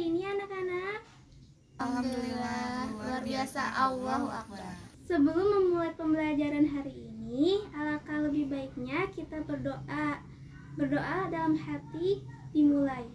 hari ini anak-anak? Alhamdulillah, luar biasa. Allahu Akbar. Sebelum memulai pembelajaran hari ini, alangkah lebih baiknya kita berdoa. Berdoa dalam hati dimulai.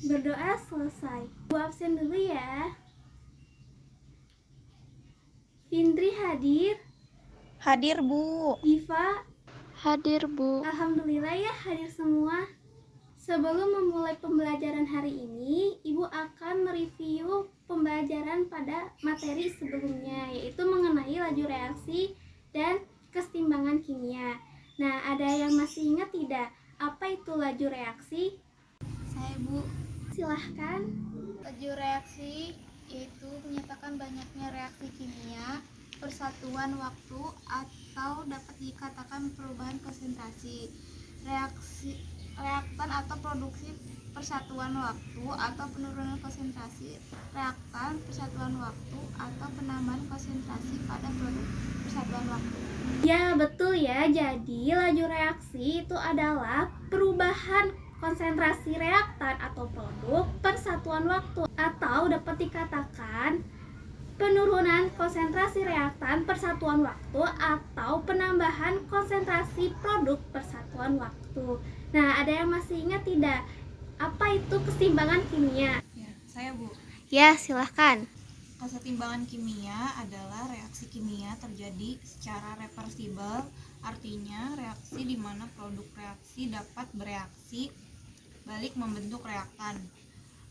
Berdoa selesai. Bu absen dulu ya. Findri hadir. Hadir, Bu. Diva Hadir, Bu. alhamdulillah ya hadir semua. Sebelum memulai pembelajaran hari ini, Ibu akan mereview pembelajaran pada materi sebelumnya, yaitu mengenai laju reaksi dan kesetimbangan kimia. Nah, ada yang masih ingat tidak? Apa itu laju reaksi? Saya, Bu. Silahkan. Laju reaksi yaitu menyatakan banyaknya reaksi kimia, persatuan waktu, atau dapat dikatakan perubahan konsentrasi. Reaktan atau produksi persatuan waktu atau penurunan konsentrasi. Reaktan persatuan waktu atau penambahan konsentrasi pada produk persatuan waktu. Ya, betul ya. Jadi, laju reaksi itu adalah perubahan konsentrasi reaktan atau produk persatuan waktu, atau dapat dikatakan penurunan konsentrasi reaktan persatuan waktu atau penambahan konsentrasi produk persatuan waktu. Nah, ada yang masih ingat tidak? Apa itu kesetimbangan kimia? Ya, saya, Bu. Ya, silahkan. Kesetimbangan kimia adalah reaksi kimia terjadi secara reversibel, artinya reaksi di mana produk reaksi dapat bereaksi balik membentuk reaktan,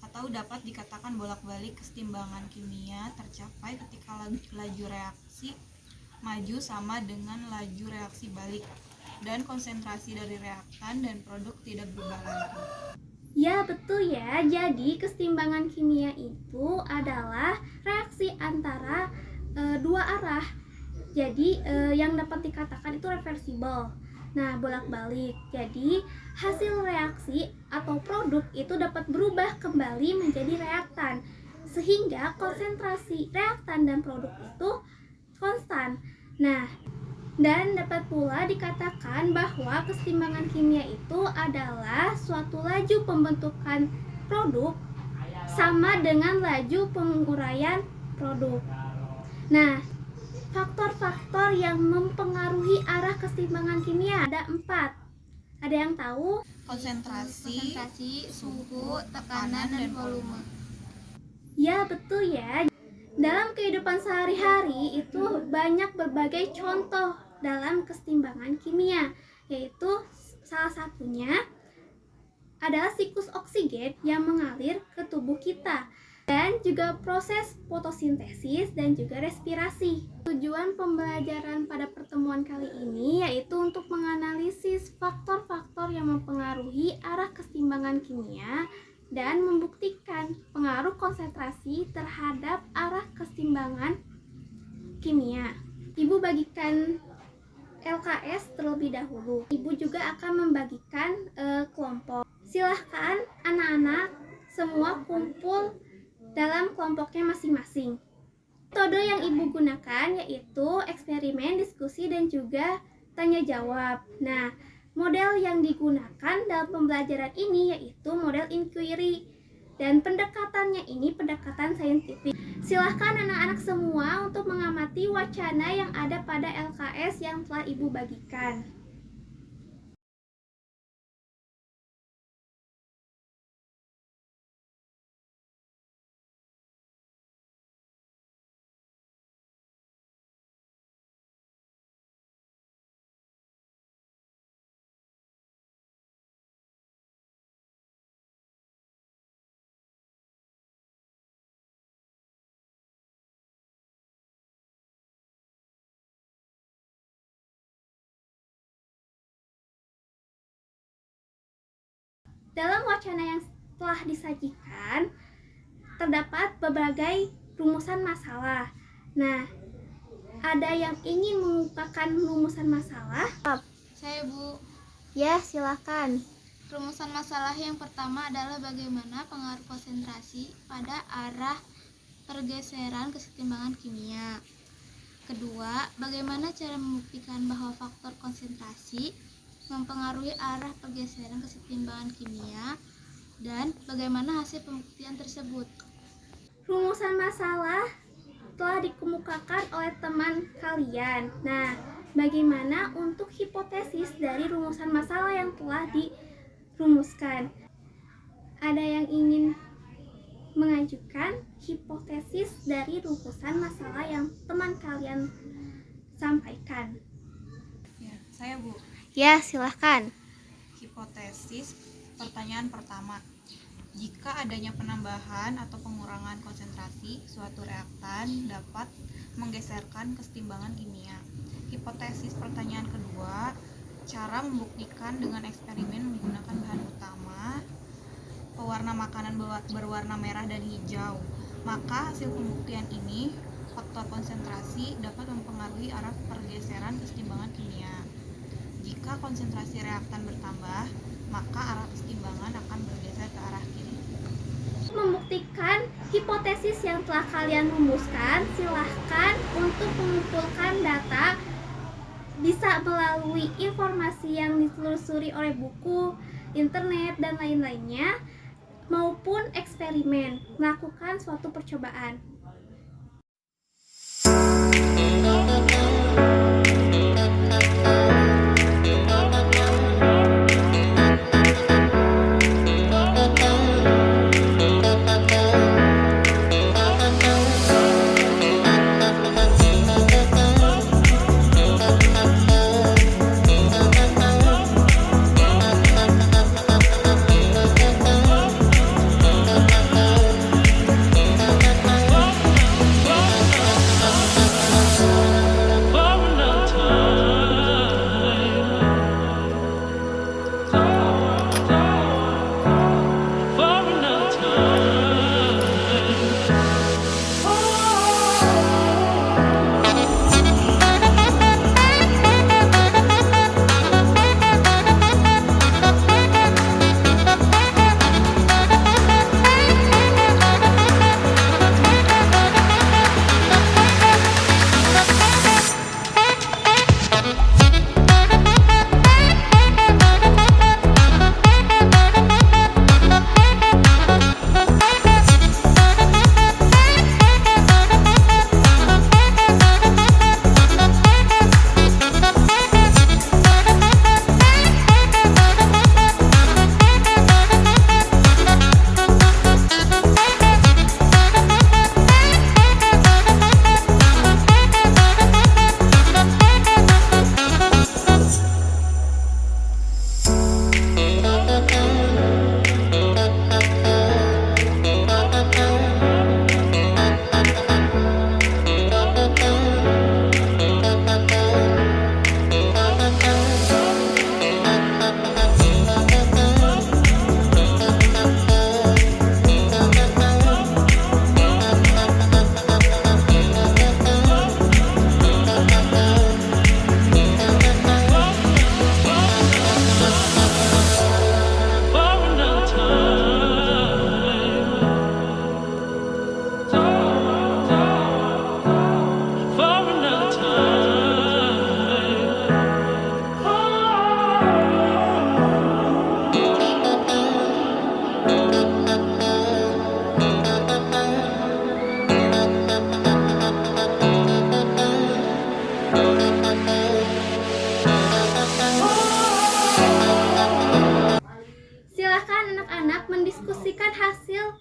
atau dapat dikatakan bolak-balik. Kesetimbangan kimia tercapai ketika laju reaksi maju sama dengan laju reaksi balik, dan konsentrasi dari reaktan dan produk tidak berubah lagi. Ya, betul ya. Jadi kesetimbangan kimia itu adalah reaksi antara dua arah. Jadi yang dapat dikatakan itu reversibel. Nah, bolak-balik. Jadi hasil reaksi atau produk itu dapat berubah kembali menjadi reaktan, sehingga konsentrasi reaktan dan produk itu konstan. Nah, dan dapat pula dikatakan bahwa kesetimbangan kimia itu adalah suatu laju pembentukan produk sama dengan laju penguraian produk. Nah, faktor-faktor yang mempengaruhi arah kesetimbangan kimia ada 4. Ada yang tahu? Konsentrasi, suhu, tekanan, dan volume. Ya, betul ya. Dalam kehidupan sehari-hari itu banyak berbagai contoh dalam kesetimbangan kimia, yaitu salah satunya adalah siklus oksigen yang mengalir ke tubuh kita, dan juga proses fotosintesis dan juga respirasi. Tujuan pembelajaran pada pertemuan kali ini yaitu untuk menganalisis faktor-faktor yang mempengaruhi arah kesetimbangan kimia dan membuktikan pengaruh konsentrasi terhadap arah kesetimbangan kimia. Ibu bagikan LKS terlebih dahulu. Ibu juga akan membagikan kelompok. Silahkan anak-anak semua kumpul dalam kelompoknya masing-masing. Metode yang ibu gunakan yaitu eksperimen, diskusi, dan juga tanya jawab. Nah, model yang digunakan dalam pembelajaran ini yaitu model inquiry, dan pendekatannya ini pendekatan saintifik. Silahkan anak-anak semua untuk mengamati wacana yang ada pada LKS yang telah ibu bagikan. Dalam wacana yang telah disajikan, terdapat berbagai rumusan masalah. Nah, ada yang ingin mengungkapkan rumusan masalah? Saya, Bu. Ya, silakan. Rumusan masalah yang pertama adalah bagaimana pengaruh konsentrasi pada arah pergeseran kesetimbangan kimia. Kedua, bagaimana cara membuktikan bahwa faktor konsentrasi mempengaruhi arah pergeseran kesetimbangan kimia. Dan bagaimana hasil pembuktian tersebut? Rumusan masalah telah dikemukakan oleh teman kalian. Nah, bagaimana untuk hipotesis dari rumusan masalah yang telah dirumuskan? Ada yang ingin mengajukan hipotesis dari rumusan masalah yang teman kalian sampaikan? Ya, saya Bu. Ya, silahkan. Hipotesis pertanyaan pertama. Jika adanya penambahan atau pengurangan konsentrasi suatu reaktan dapat menggeserkan kesetimbangan kimia. Hipotesis pertanyaan kedua, cara membuktikan dengan eksperimen menggunakan bahan utama pewarna makanan berwarna merah dan hijau. Maka hasil pembuktian ini, faktor konsentrasi dapat mempengaruhi arah pergeseran kesetimbangan kimia. Jika konsentrasi reaktan bertambah, maka arah kesetimbangan akan bergeser ke arah kiri. Membuktikan hipotesis yang telah kalian rumuskan, silahkan untuk mengumpulkan data bisa melalui informasi yang ditelusuri oleh buku, internet, dan lain-lainnya, maupun eksperimen, melakukan suatu percobaan. mendiskusikan hasil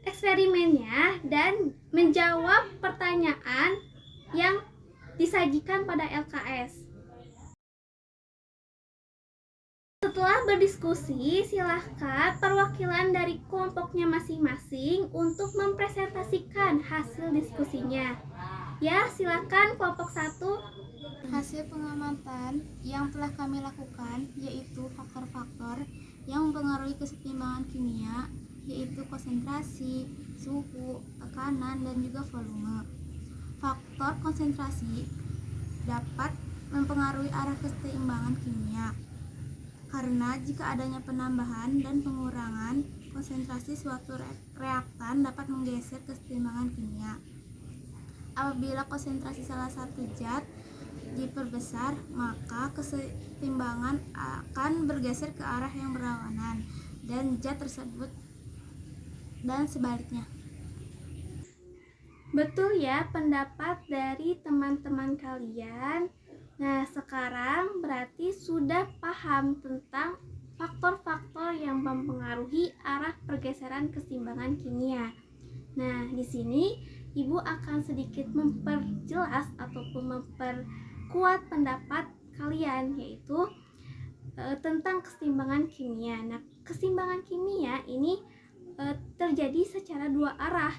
eksperimennya dan menjawab pertanyaan yang disajikan pada LKS. Setelah berdiskusi, silahkan perwakilan dari kelompoknya masing-masing untuk mempresentasikan hasil diskusinya. Ya, silakan kelompok 1. Hasil pengamatan yang telah kami lakukan yaitu faktor-faktor yang mempengaruhi kesetimbangan kimia, yaitu konsentrasi, suhu, tekanan, dan juga volume. Faktor konsentrasi dapat mempengaruhi arah kesetimbangan kimia, karena jika adanya penambahan dan pengurangan konsentrasi suatu reaktan dapat menggeser kesetimbangan kimia. Apabila konsentrasi salah satu zat diperbesar, maka kesetimbangan akan bergeser ke arah yang berlawanan. dan zat tersebut dan sebaliknya. Betul ya pendapat dari teman-teman kalian. Nah, sekarang berarti sudah paham tentang faktor-faktor yang mempengaruhi arah pergeseran keseimbangan kimia. Nah, di sini Ibu akan sedikit memperjelas ataupun memperkuat pendapat kalian, yaitu tentang keseimbangan kimia. Nah, keseimbangan kimia ini terjadi secara dua arah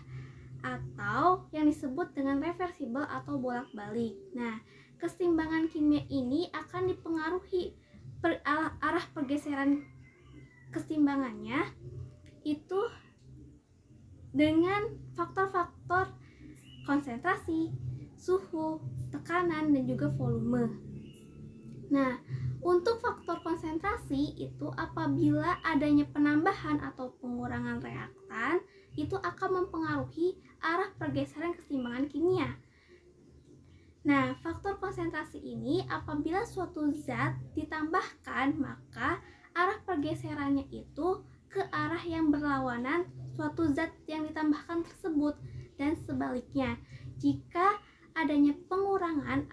atau yang disebut dengan reversibel atau bolak-balik. Nah, keseimbangan kimia ini akan dipengaruhi arah pergeseran keseimbangannya itu dengan faktor-faktor konsentrasi, suhu, tekanan, dan juga volume. Nah, untuk faktor konsentrasi itu apabila adanya penambahan atau pengurangan reaktan itu akan mempengaruhi arah pergeseran keseimbangan kimia. Nah, faktor konsentrasi ini apabila suatu zat ditambahkan maka arah pergeserannya itu ke arah yang berlawanan suatu zat yang ditambahkan tersebut, dan sebaliknya jika adanya pengurangan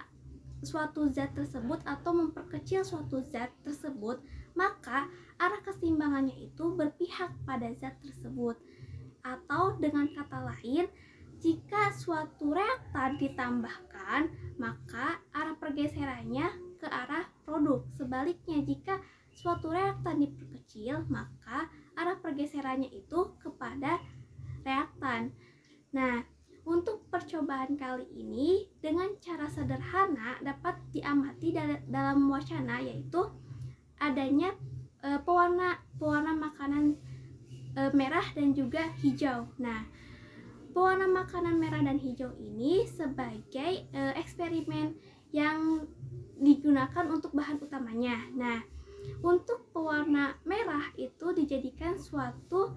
suatu zat tersebut atau memperkecil suatu zat tersebut, maka arah keseimbangannya itu berpihak pada zat tersebut. Atau dengan kata lain, jika suatu reaktan ditambahkan, maka arah pergeserannya ke arah produk. Sebaliknya, jika suatu reaktan diperkecil, maka arah pergeserannya itu kepada reaktan. Nah, untuk percobaan kali ini dengan cara sederhana dapat diamati dalam wacana, yaitu adanya pewarna makanan merah dan juga hijau. Nah, pewarna makanan merah dan hijau ini sebagai eksperimen yang digunakan untuk bahan utamanya. Nah, untuk pewarna merah itu dijadikan suatu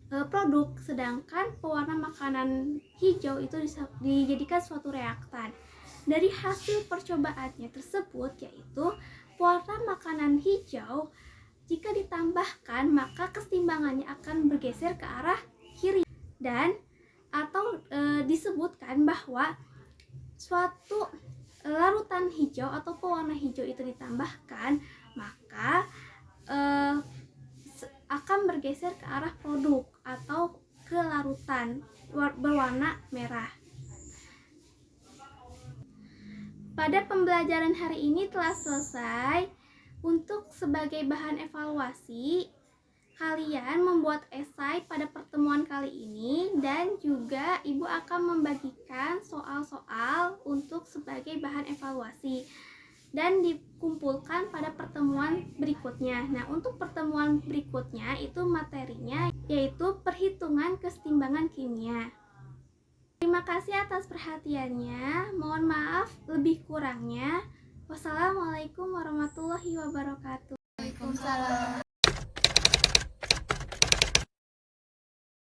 produk, sedangkan pewarna makanan hijau itu dijadikan suatu reaktan. Dari hasil percobaannya tersebut, yaitu pewarna makanan hijau jika ditambahkan maka keseimbangannya akan bergeser ke arah kiri, dan atau disebutkan bahwa suatu larutan hijau atau pewarna hijau itu ditambahkan maka akan bergeser ke arah produk atau ke larutan berwarna merah. Pada pembelajaran hari ini telah selesai. Untuk sebagai bahan evaluasi, kalian membuat esai pada pertemuan kali ini, dan juga Ibu akan membagikan soal-soal untuk sebagai bahan evaluasi dan dikumpulkan pada pertemuan berikutnya. Nah, untuk pertemuan berikutnya itu materinya yaitu perhitungan keseimbangan kimia. Terima kasih atas perhatiannya. Mohon maaf lebih kurangnya. Wassalamualaikum warahmatullahi wabarakatuh. Waalaikumsalam.